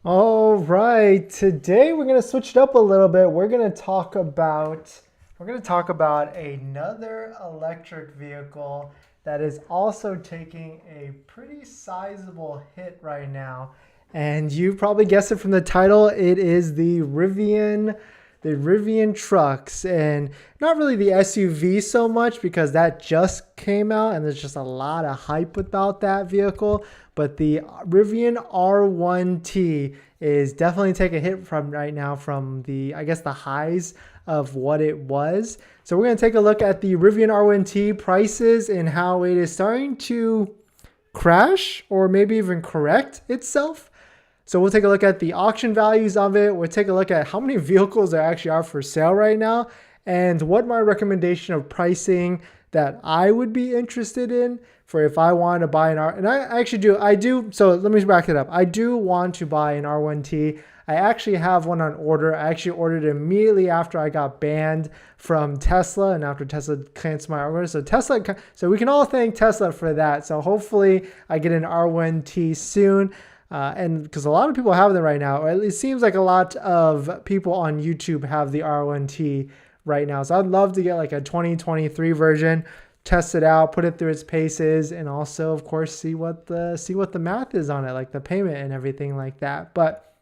All right, today we're gonna switch it up a little bit. We're gonna talk about another electric vehicle that is also taking a pretty sizable hit right now. And you probably guessed it from the title. It is the Rivian trucks, and not really the SUV so much because that just came out and there's just a lot of hype about that vehicle. But the Rivian R1T is definitely taking a hit from right now from I guess the highs of what it was. So we're going to take a look at the Rivian R1T prices and how it is starting to crash or maybe even correct itself. So we'll take a look at the auction values of it. We'll take a look at how many vehicles there actually are for sale right now and what my recommendation of pricing that I would be interested in for if I want to buy an R. And I actually do. So let me back it up. I do want to buy an R1T. I actually have one on order. I actually ordered it immediately after I got banned from Tesla and after Tesla canceled my order. So we can all thank Tesla for that. So hopefully I get an R1T soon. And because a lot of people have them right now, or at least it seems like a lot of people on YouTube have the R1T right now. So I'd love to get like a 2023 version, test it out, put it through its paces, and also, of course, see what the math is on it, like the payment and everything like that. But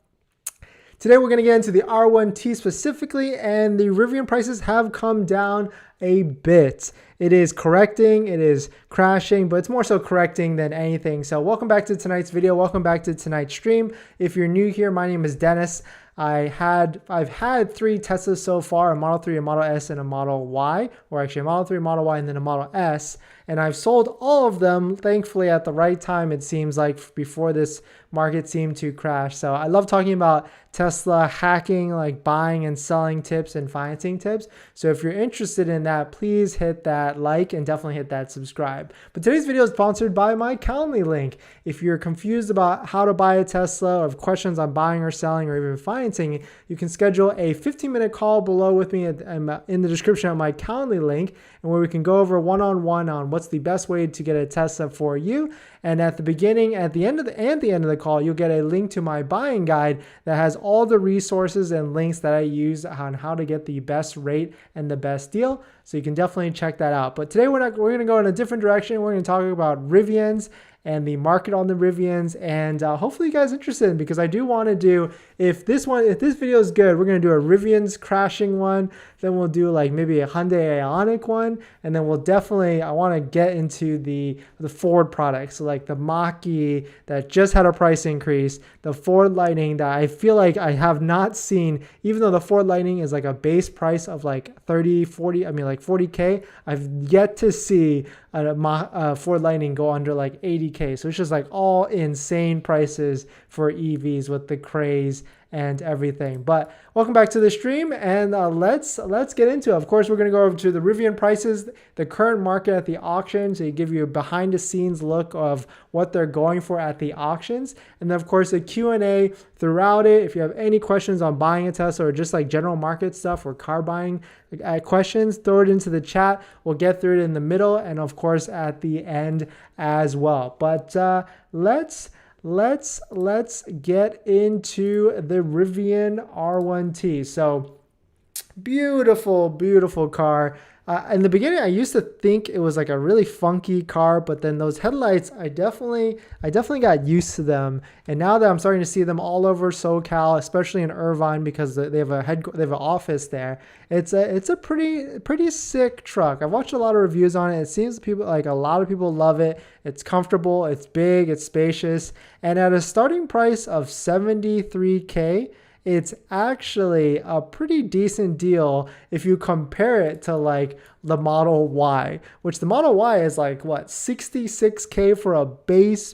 today we're going to get into the R1T specifically, and the Rivian prices have come down a bit. It is correcting, it is crashing, but it's more so correcting than anything. So welcome back to tonight's video. Welcome back to tonight's stream. If you're new here, my name is Dennis. I've had 3 Teslas so far, a Model 3, a Model S, and a Model Y, or actually a Model 3, Model Y, and then a Model S. And I've sold all of them, thankfully, at the right time, it seems like, before this market seemed to crash. So I love talking about Tesla hacking, like buying and selling tips and financing tips. So if you're interested in that, please hit that like and definitely hit that subscribe. But today's video is sponsored by my Calendly link. If you're confused about how to buy a Tesla or have questions on buying or selling or even financing, you can schedule a 15-minute call below with me in the description of my Calendly link, and where we can go over one-on-one on what's the best way to get a Tesla for you. And at the beginning, at the end of the call, you'll get a link to my buying guide that has all the resources and links that I use on how to get the best rate and the best deal. So you can definitely check that out. But today we're going to go in a different direction. We're going to talk about Rivians and the market on the Rivians, and hopefully you guys are interested, because I do want to do, if this video is good, we're going to do a Rivians crashing one, then we'll do like maybe a Hyundai Ioniq one, and then I want to get into the Ford products, so like the Mach-E that just had a price increase, the Ford Lightning that I feel like I have not seen, even though the Ford Lightning is like a base price of like 40K, I've yet to see a Ford Lightning go under like 80K. So it's just like all insane prices for EVs with the craze and everything. But welcome back to the stream, and let's get into it. Of course, we're going to go over to the Rivian prices, the current market at the auction, so you give you a behind the scenes look of what they're going for at the auctions, and then of course the Q&A throughout it. If you have any questions on buying a Tesla or just like general market stuff or car buying questions, throw it into the chat. We'll get through it in the middle and of course at the end as well. But let's get into the Rivian R1T. So beautiful car. In the beginning, I used to think it was like a really funky car, but then those headlights, I definitely got used to them. And now that I'm starting to see them all over SoCal, especially in Irvine, because they have an office there. It's a pretty sick truck. I've watched a lot of reviews on it. It seems a lot of people love it. It's comfortable, it's big, it's spacious, and at a starting price of $73K. It's actually a pretty decent deal if you compare it to like the Model Y, which the Model Y is like what, 66K for a base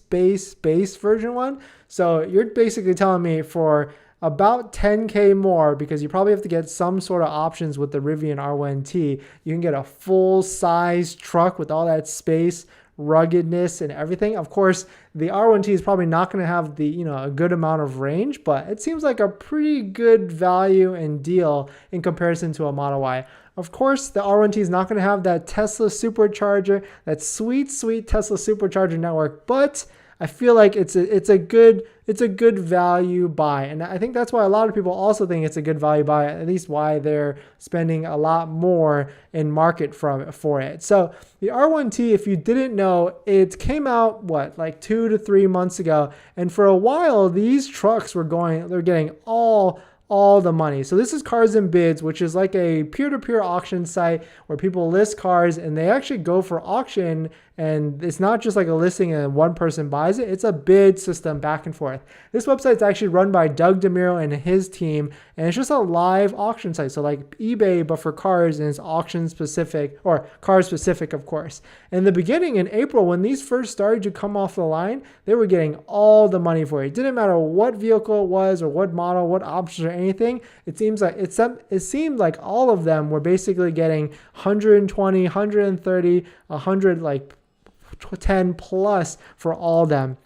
version one. So you're basically telling me for about 10K more, because you probably have to get some sort of options with the Rivian R1T, you can get a full size truck with all that space, ruggedness and everything. Of course, the R1T is probably not going to have a good amount of range, but it seems like a pretty good value and deal in comparison to a Model Y. Of course, the R1T is not going to have that Tesla supercharger, that sweet Tesla supercharger network, but I feel like it's a good value buy. And I think that's why a lot of people also think it's a good value buy, at least why they're spending a lot more in market for it. So the R1T, if you didn't know, it came out like 2 to 3 months ago. And for a while, these trucks they're getting all the money. So this is CarsBids, which is like a peer-to-peer auction site where people list cars and they actually go for auction, and it's not just like a listing and one person buys it. It's a bid system back and forth. This website's actually run by Doug DeMiro and his team, and it's just a live auction site. So like eBay, but for cars, and it's auction specific, or car specific, of course. In the beginning, in April, when these first started to come off the line, they were getting all the money for it. It didn't matter what vehicle it was or what model, what options or anything. It seemed like all of them were basically getting 120, 130, 100, like 10 plus for all of them.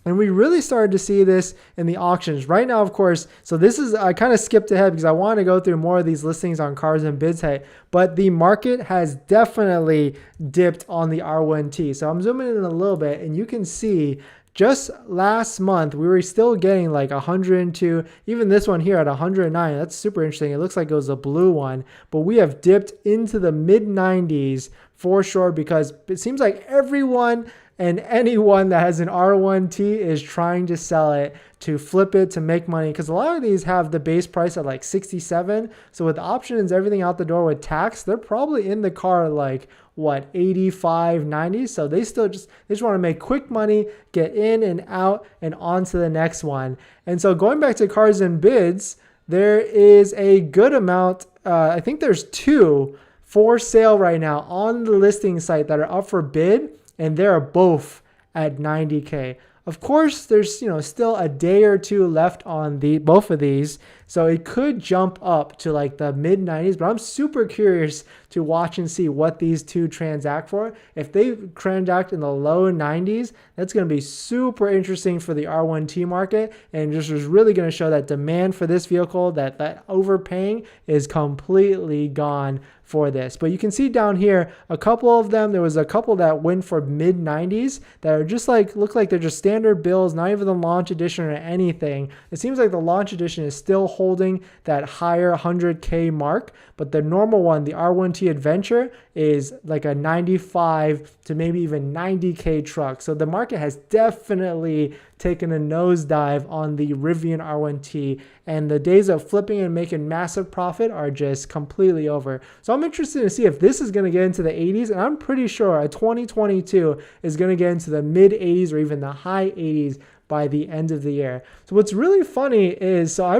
And we really started to see this in the auctions right now, of course. So this is, I kind of skipped ahead because I want to go through more of these listings on CarsBids, but the market has definitely dipped on the R1T. So I'm zooming in a little bit and you can see just last month, we were still getting like 102, even this one here at 109. That's super interesting. It looks like it was a blue one, but we have dipped into the mid 90s for sure, because it seems like everyone and anyone that has an R1T is trying to sell it, to flip it, to make money, because a lot of these have the base price at like 67. So with options, everything out the door with tax, they're probably in the car like 85, 90. So they just want to make quick money, get in and out and on to the next one. And so going back to CarsBids, there is a good amount. I think there's 2 for sale right now on the listing site that are up for bid, and they're both at 90K. Of course, there's still a day or two left on both of these, so it could jump up to like the mid 90s. But I'm super curious to watch and see what these two transact for. If they transact in the low 90s, that's going to be super interesting for the R1T market, and just is really going to show that demand for this vehicle, that overpaying is completely gone for this. But you can see down here a couple of them. There was a couple that went for mid 90s that are just like, look like they're just standard bills, not even the launch edition or anything. It seems like the launch edition is still holding that higher 100K mark, but the normal one, the R1T Adventure, is like a 95 to maybe even 90K truck. So the market has definitely taken a nosedive on the Rivian R1T, and the days of flipping and making massive profit are just completely over. So I'm interested to see if this is going to get into the 80s, and I'm pretty sure a 2022 is going to get into the mid 80s or even the high 80s by the end of the year. So what's really funny is, so I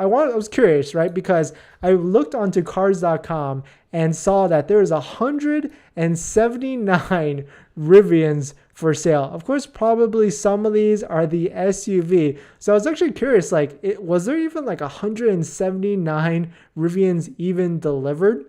was curious, right? Because I looked onto cars.com and saw that there was 179 Rivians for sale. Of course, probably some of these are the SUV. So I was actually curious, was there even like 179 Rivians even delivered?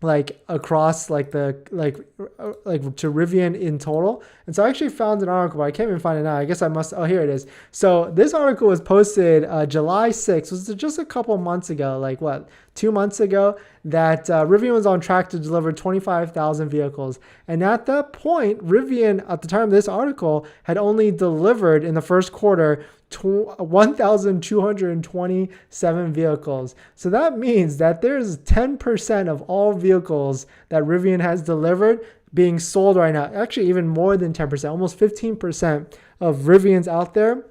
Like across like to Rivian in total. And so I actually found an article, but I can't even find it now. I guess I must, here it is. So this article was posted July 6th, was just a couple months ago, 2 months ago, that Rivian was on track to deliver 25,000 vehicles. And at that point, Rivian, at the time of this article, had only delivered in the first quarter 1,227 vehicles. So that means that there's 10% of all vehicles that Rivian has delivered being sold right now. Actually, even more than 10%, almost 15% of Rivians out there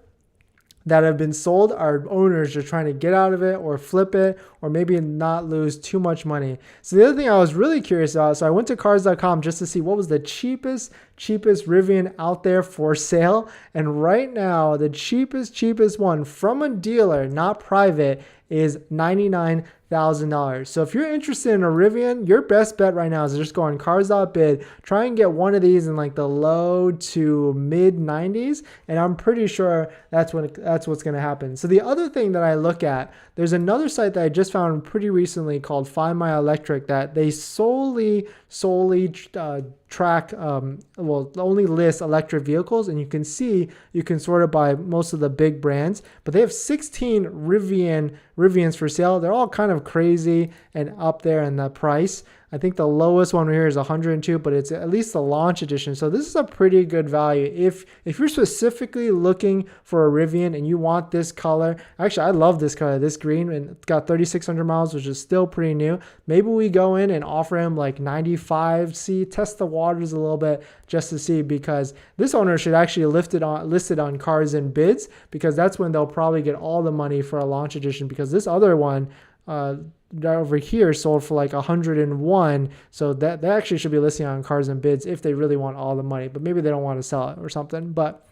that have been sold are owners just trying to get out of it or flip it or maybe not lose too much money. So the other thing I was really curious about, so I went to cars.com just to see what was the cheapest Rivian out there for sale. And right now, the cheapest one from a dealer, not private, is $99,000. So if you're interested in a Rivian, your best bet right now is to just go on cars.bid, try and get one of these in like the low to mid 90s, and I'm pretty sure that's what's going to happen. So the other thing that I look at, there's another site that I just found pretty recently called Find My Electric that they solely track, only list electric vehicles, and you can sort it by most of the big brands, but they have 16 Rivians for sale. They're all kind of crazy and up there in the price. I think the lowest one here is 102, but it's at least the launch edition. So this is a pretty good value. If you're specifically looking for a Rivian and you want this color, actually I love this color, this green, and it's got 3,600 miles, which is still pretty new. Maybe we go in and offer him like 95, test the waters a little bit just to see, because this owner should actually listed on CarsBids, because that's when they'll probably get all the money for a launch edition, because this other one over here sold for like 101, so that actually should be listing on CarsBids if they really want all the money, but maybe they don't want to sell it or something. But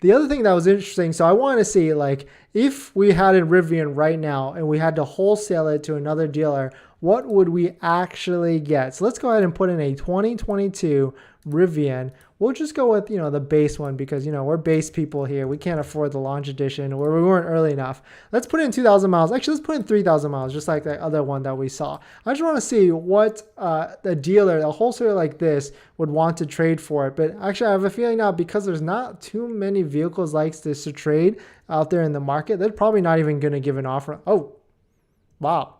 the other thing that was interesting, so I want to see, like, if we had a Rivian right now and we had to wholesale it to another dealer, what would we actually get? So let's go ahead and put in a 2022 Rivian. We'll just go with, the base one, because, we're base people here. We can't afford the launch edition, or we weren't early enough. Let's put in 2,000 miles. Actually, let's put in 3,000 miles, just like that other one that we saw. I just want to see what a dealer, a wholesaler like this, would want to trade for it. But actually, I have a feeling now, because there's not too many vehicles like this to trade out there in the market, they're probably not even going to give an offer. Oh, wow.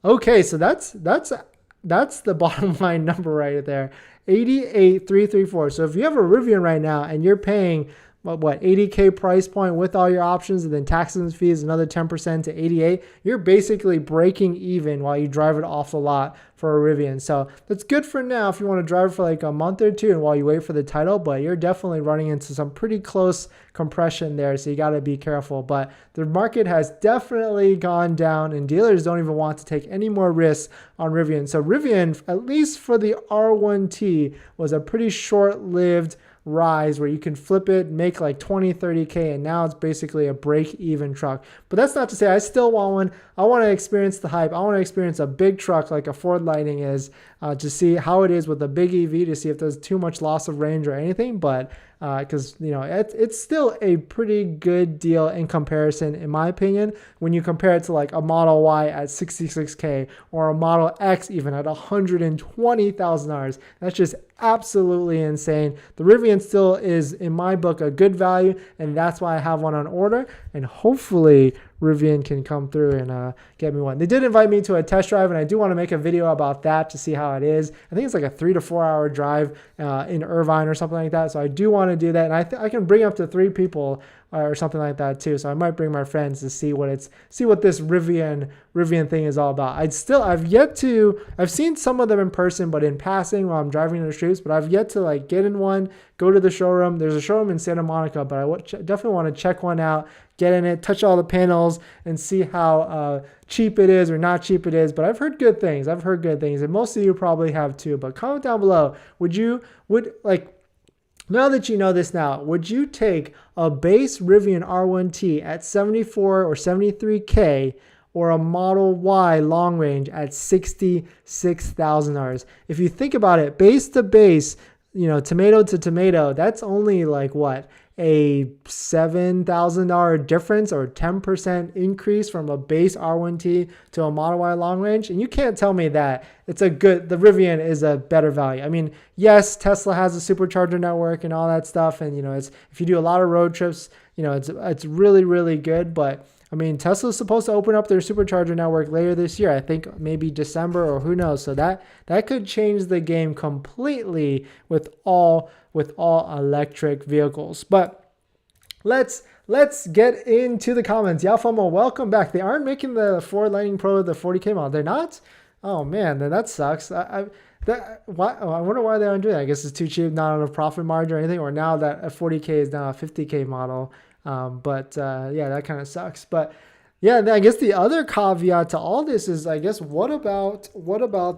Okay, so that's the bottom line number right there. 88,334. So if you have a Rivian right now and you're paying what 80K price point with all your options, and then taxes and fees another 10% to 88, you're basically breaking even while you drive it off the lot for a Rivian. So that's good for now if you want to drive for like a month or two and while you wait for the title, but you're definitely running into some pretty close compression there, so you got to be careful. But the market has definitely gone down, and dealers don't even want to take any more risks on Rivian. So Rivian, at least for the R1T, was a pretty short-lived rise where you can flip it, make like 20, 30K, and now it's basically a break-even truck. But that's not to say I still want one. I want to experience the hype. I want to experience a big truck like a Ford Lightning is, to see how it is with a big EV, to see if there's too much loss of range or anything. But because it's still a pretty good deal in comparison, in my opinion, when you compare it to like a Model Y at 66K or a Model X even at $120,000. That's just absolutely insane. The Rivian still is, in my book, a good value, and that's why I have one on order, and hopefully Rivian can come through and get me one. They did invite me to a test drive, and I do want to make a video about that to see how it is. I think it's like a 3 to 4 hour drive in Irvine or something like that, so I do want to do that, and I can bring up to 3 people or something like that too. So I might bring my friends to see what this Rivian thing is all about. I've seen some of them in person, but in passing while I'm driving in the streets, but I've yet to like get in one, go to the showroom. There's a showroom in Santa Monica, but I definitely want to check one out, get in it, touch all the panels, and see how cheap it is or not cheap it is. But I've heard good things. And most of you probably have too. But comment down below, now that you know this now, would you take a base Rivian R1T at 74 or 73K, or a Model Y long range at $66,000? If you think about it, base to base, tomato to tomato, that's only like what? A $7,000 difference, or 10% increase from a base R1T to a Model Y long range. And you can't tell me that the Rivian is a better value. I mean, yes, Tesla has a supercharger network and all that stuff. And, if you do a lot of road trips, it's really, really good. But I mean, Tesla's supposed to open up their supercharger network later this year. I think maybe December, or who knows. So that could change the game completely with all electric vehicles. But let's get into the comments. Yalfomo, welcome back. They aren't making the Ford Lightning Pro the 40K model. They're not? Oh man, then that sucks. I wonder why they aren't doing that. I guess it's too cheap, not enough profit margin or anything, or now that a 40K is now a 50K model. Yeah, that kind of sucks. But yeah, I guess the other caveat to all this is, I guess, what about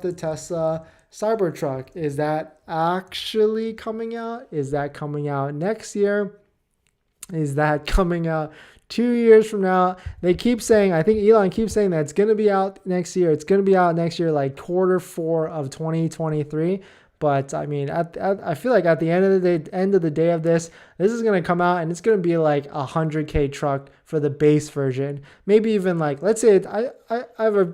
the Tesla Cybertruck? Is that actually coming out? Is that coming out next year? Is that coming out 2 years from now? They keep saying, I think Elon keeps saying that it's going to be out next year. It's going to be out next year, like Q4 of 2023. But I mean, I feel like at the end of the day of this is going to come out, and it's going to be like a 100K truck for the base version. Maybe even like, let's say I have a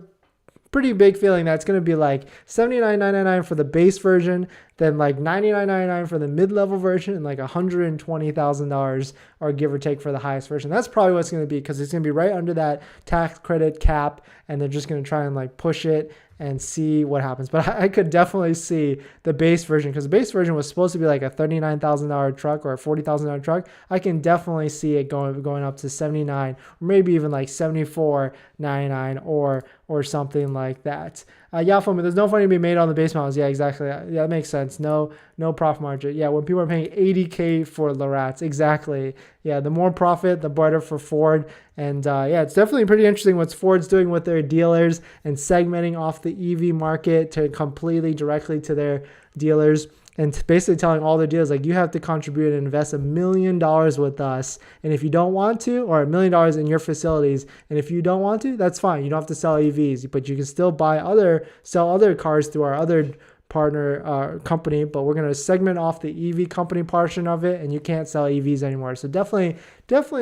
pretty big feeling that's going to be like $79,999 for the base version, then like $99.99 for the mid-level version and like $120,000 or give or take for the highest version. That's probably what it's going to be, because it's going to be right under that tax credit cap, and they're just going to try and like push it and see what happens. But I could definitely see the base version, because the base version was supposed to be like a $39,000 truck or a $40,000 truck. I can definitely see it going up to $79,000 or maybe even like $74,999 or something like that. Yeah, for me, there's no money to be made on the base models. Yeah, exactly. Yeah, that makes sense. No profit margin. Yeah, when people are paying $80K for Larats, exactly. Yeah, the more profit, the better for Ford. And yeah, it's definitely pretty interesting what Ford's doing with their dealers and segmenting off the EV market to completely directly to their dealers. And basically telling all their dealers, like, you have to contribute and invest $1 million with us. And if you don't want to, or $1 million in your facilities, and if you don't want to, that's fine. You don't have to sell EVs, but you can still sell other cars through our other partner company. But we're going to segment off the EV company portion of it, and you can't sell EVs anymore. So definitely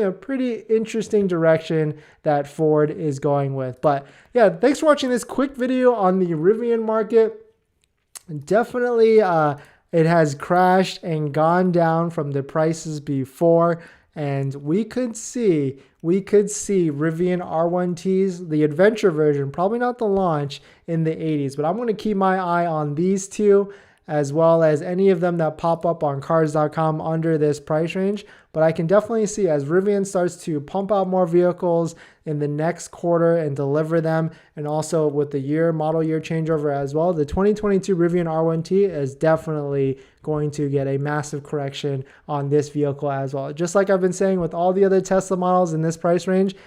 a pretty interesting direction that Ford is going with. But yeah, thanks for watching this quick video on the Rivian market. Definitely, it has crashed and gone down from the prices before, and we could see Rivian R1Ts, the adventure version, probably not the launch, in the 80s. But I'm going to keep my eye on these two, as well as any of them that pop up on cars.com under this price range. But I can definitely see, as Rivian starts to pump out more vehicles in the next quarter and deliver them, and also with the model year changeover as well, the 2022 Rivian R1T is definitely going to get a massive correction on this vehicle as well. Just like I've been saying with all the other Tesla models in this price range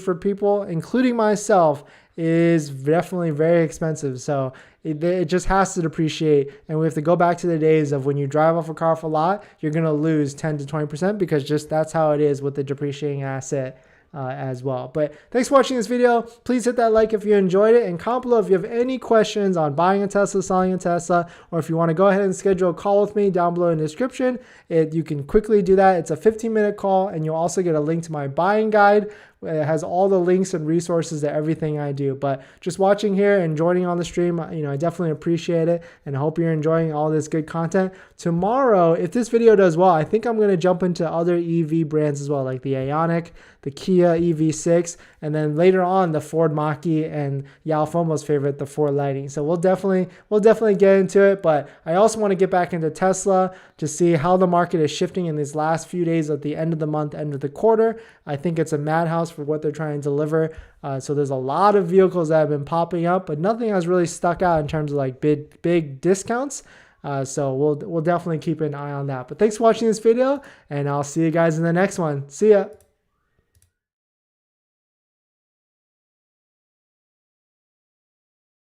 for people, including myself, is definitely very expensive. So it just has to depreciate, and we have to go back to the days of when you drive off a car for a lot, you're going to lose 10 to 20%, because just that's how it is with the depreciating asset as well. But thanks for watching this video. Please hit that like if you enjoyed it, and comment below if you have any questions on buying a Tesla, selling a Tesla, or if you want to go ahead and schedule a call with me down below in the description. You can quickly do that. It's a 15-minute call, and you'll also get a link to my buying guide. It has all the links and resources to everything I do. But just watching here and joining on the stream, I definitely appreciate it, and I hope you're enjoying all this good content. Tomorrow, if this video does well, I think I'm going to jump into other EV brands as well, like the Ioniq, the Kia EV6, and then later on the Ford Mach-E, and Yalfomo's favorite, the Ford Lightning. So we'll definitely get into it. But I also want to get back into Tesla to see how the market is shifting in these last few days at the end of the month, end of the quarter. I think it's a madhouse for what they're trying to deliver. So there's a lot of vehicles that have been popping up, but nothing has really stuck out in terms of like big discounts. So we'll definitely keep an eye on that. But thanks for watching this video, and I'll see you guys in the next one. See ya.